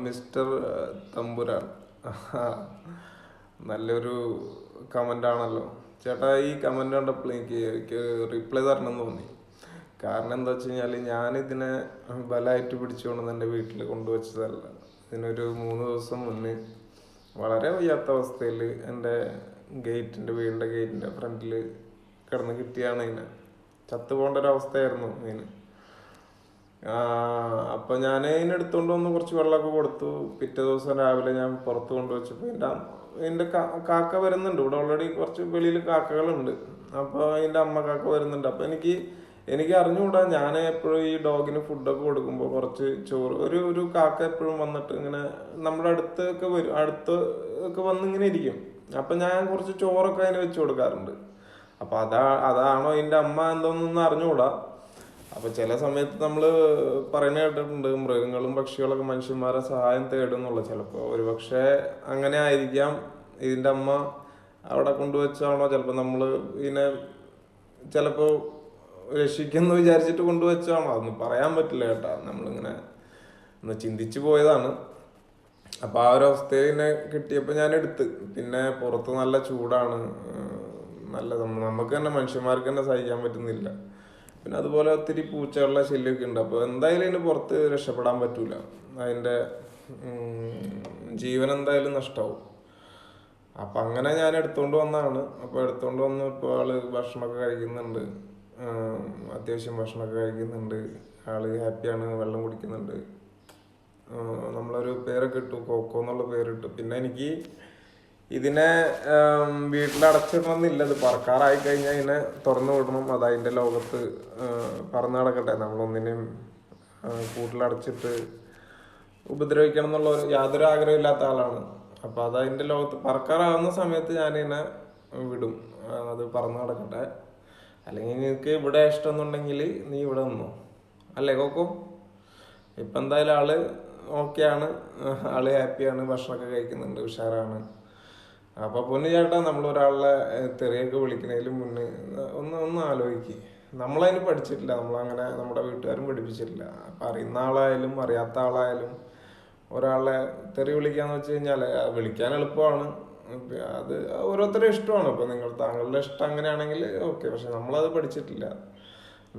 Mister തമ്പുരാൻ. നല്ലൊരു comment ആണല്ലോ ചേട്ടാ. ഈ കമൻ്റ് കണ്ടപ്പോൾ എനിക്ക് റിപ്ലൈ തരണം എന്ന് തോന്നി. കാരണം എന്താ വെച്ച് കഴിഞ്ഞാൽ ഞാനിതിനെ ബലമായിട്ട് പിടിച്ചുകൊണ്ട് എൻ്റെ വീട്ടിൽ കൊണ്ടുവച്ചതല്ല. ഇതിനൊരു 3 ദിവസം മുന്നേ വളരെ വയ്യാത്ത അവസ്ഥയിൽ എൻ്റെ വീടിൻ്റെ ഗേറ്റിൻ്റെ ഫ്രണ്ടിൽ കിടന്ന് കിട്ടിയാണ് ഇതിനെ. ചത്തുപോകേണ്ട ഒരു അവസ്ഥയായിരുന്നു ഇതിന്. അപ്പൊ ഞാൻ അതിന് എടുത്തോണ്ട് വന്ന് കുറച്ച് വെള്ളമൊക്കെ കൊടുത്തു. പിറ്റേ ദിവസം രാവിലെ ഞാൻ പുറത്ത് കൊണ്ടുവച്ചപ്പോൾ എൻ്റെ കാക്ക വരുന്നുണ്ട്. ഇവിടെ ഓൾറെഡി കുറച്ച് വെളിയിൽ കാക്കകളുണ്ട്. അപ്പോൾ അതിൻ്റെ അമ്മ കാക്ക വരുന്നുണ്ട്. അപ്പോൾ എനിക്ക് അറിഞ്ഞുകൂടാ. ഞാൻ എപ്പോഴും ഈ ഡോഗിന് ഫുഡൊക്കെ കൊടുക്കുമ്പോൾ കുറച്ച് ചോറ് ഒരു കാക്ക എപ്പോഴും വന്നിട്ട് ഇങ്ങനെ നമ്മുടെ അടുത്ത് ഒക്കെ വന്ന് ഇങ്ങനെ ഇരിക്കും. അപ്പൊ ഞാൻ കുറച്ച് ചോറൊക്കെ അതിന് വെച്ച് കൊടുക്കാറുണ്ട്. അപ്പൊ അതാണോ അതിൻ്റെ അമ്മ എന്തോന്നൊന്നും അറിഞ്ഞുകൂടാ. അപ്പൊ ചില സമയത്ത് നമ്മള് പറയുന്ന കേട്ടിട്ടുണ്ട്, മൃഗങ്ങളും പക്ഷികളൊക്കെ മനുഷ്യന്മാരെ സഹായം തേടും എന്നുള്ളത്. ചിലപ്പോ ഒരുപക്ഷെ അങ്ങനെ ആയിരിക്കാം. ഇതിന്റെ അമ്മ അവിടെ കൊണ്ടുവച്ചാണോ, ചിലപ്പോ നമ്മള് ഇതിനെ ചിലപ്പോ രക്ഷിക്കുന്നു വിചാരിച്ചിട്ട് കൊണ്ടുവച്ചാണോ, അതൊന്നും പറയാൻ പറ്റില്ല കേട്ടാ. നമ്മളിങ്ങനെ ഒന്ന് ചിന്തിച്ചു പോയതാണ്. അപ്പൊ ആ ഒരു അവസ്ഥയിൽ എന്നെ കിട്ടിയപ്പോ ഞാൻ എടുത്ത്. പിന്നെ പുറത്ത് നല്ല ചൂടാണ്, നല്ല നമുക്ക് തന്നെ മനുഷ്യന്മാർക്ക് തന്നെ സഹിക്കാൻ പറ്റുന്നില്ല. പിന്നെ അതുപോലെ ഒത്തിരി പൂച്ചകളുടെ ശല്യമൊക്കെ ഉണ്ട്. അപ്പോൾ എന്തായാലും ഇതിന് പുറത്ത് രക്ഷപ്പെടാൻ പറ്റൂല. അതിൻ്റെ ജീവൻ എന്തായാലും നഷ്ടമാവും. അപ്പം അങ്ങനെ ഞാൻ എടുത്തുകൊണ്ട് വന്നതാണ്. അപ്പോൾ എടുത്തുകൊണ്ട് വന്ന് ഇപ്പോൾ ആള് ഭക്ഷണമൊക്കെ കഴിക്കുന്നുണ്ട്. അത്യാവശ്യം ഭക്ഷണമൊക്കെ കഴിക്കുന്നുണ്ട്. ആള് ഹാപ്പിയാണ്, വെള്ളം കുടിക്കുന്നുണ്ട്. നമ്മളൊരു പേരൊക്കെ ഇട്ടു, കോക്കോ എന്നുള്ള പേരിട്ടു. പിന്നെ എനിക്ക് ഇതിനെ വീട്ടിലടച്ചിടണമെന്നില്ല. ഇത് പറക്കാറായി കഴിഞ്ഞാൽ ഇതിനെ തുറന്നു വിടണം. അത് അതിൻ്റെ ലോകത്ത് പറന്ന് നടക്കട്ടെ. നമ്മളൊന്നിനെയും കൂട്ടിലടച്ചിട്ട് ഉപദ്രവിക്കണം എന്നുള്ള യാതൊരു ആഗ്രഹമില്ലാത്ത ആളാണ്. അപ്പം അത് അതിൻ്റെ ലോകത്ത് പറക്കാറാകുന്ന സമയത്ത് ഞാനിതിനെ വിടും. അത് പറന്ന് നടക്കട്ടെ. അല്ലെങ്കിൽ നിനക്ക് ഇവിടെ ഇഷ്ടമെന്നുണ്ടെങ്കിൽ നീ ഇവിടെ നിന്നോ, അല്ലേ കോക്കോ? ഇപ്പം എന്തായാലും ആള് ഓക്കെയാണ്, ആള് ഹാപ്പിയാണ്, ഭക്ഷണമൊക്കെ കഴിക്കുന്നുണ്ട്, ഉഷാറാണ്. അപ്പൊ പൊന്നു ചേട്ടാ, നമ്മൾ ഒരാളെ തെറിയൊക്കെ വിളിക്കുന്നതിന് മുന്നേ ഒന്ന് ആലോചിക്കുക. നമ്മളതിന് പഠിച്ചിട്ടില്ല, നമ്മളങ്ങനെ നമ്മുടെ വീട്ടുകാരും പഠിപ്പിച്ചിട്ടില്ല. അപ്പൊ അറിയുന്ന ആളായാലും അറിയാത്ത ആളായാലും ഒരാളെ തെറി വിളിക്കാന്ന് വെച്ച് കഴിഞ്ഞാല് വിളിക്കാൻ എളുപ്പമാണ്. അത് ഓരോരുത്തരുടെ ഇഷ്ടമാണ്. ഇപ്പൊ താങ്കളുടെ ഇഷ്ടം അങ്ങനെയാണെങ്കിൽ ഓക്കെ. പക്ഷെ നമ്മളത് പഠിച്ചിട്ടില്ല.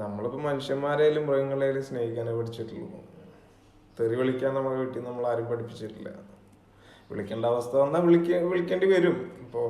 നമ്മളിപ്പോ മനുഷ്യന്മാരെയും മൃഗങ്ങളെയും സ്നേഹിക്കാനേ പഠിച്ചിട്ടുള്ളൂ. തെറി വിളിക്കാൻ നമ്മുടെ വീട്ടിൽ നമ്മൾ ആരും പഠിപ്പിച്ചിട്ടില്ല. വിളിക്കേണ്ട അവസ്ഥ വന്നാൽ വിളിക്കേണ്ടി വരും. ഇപ്പോൾ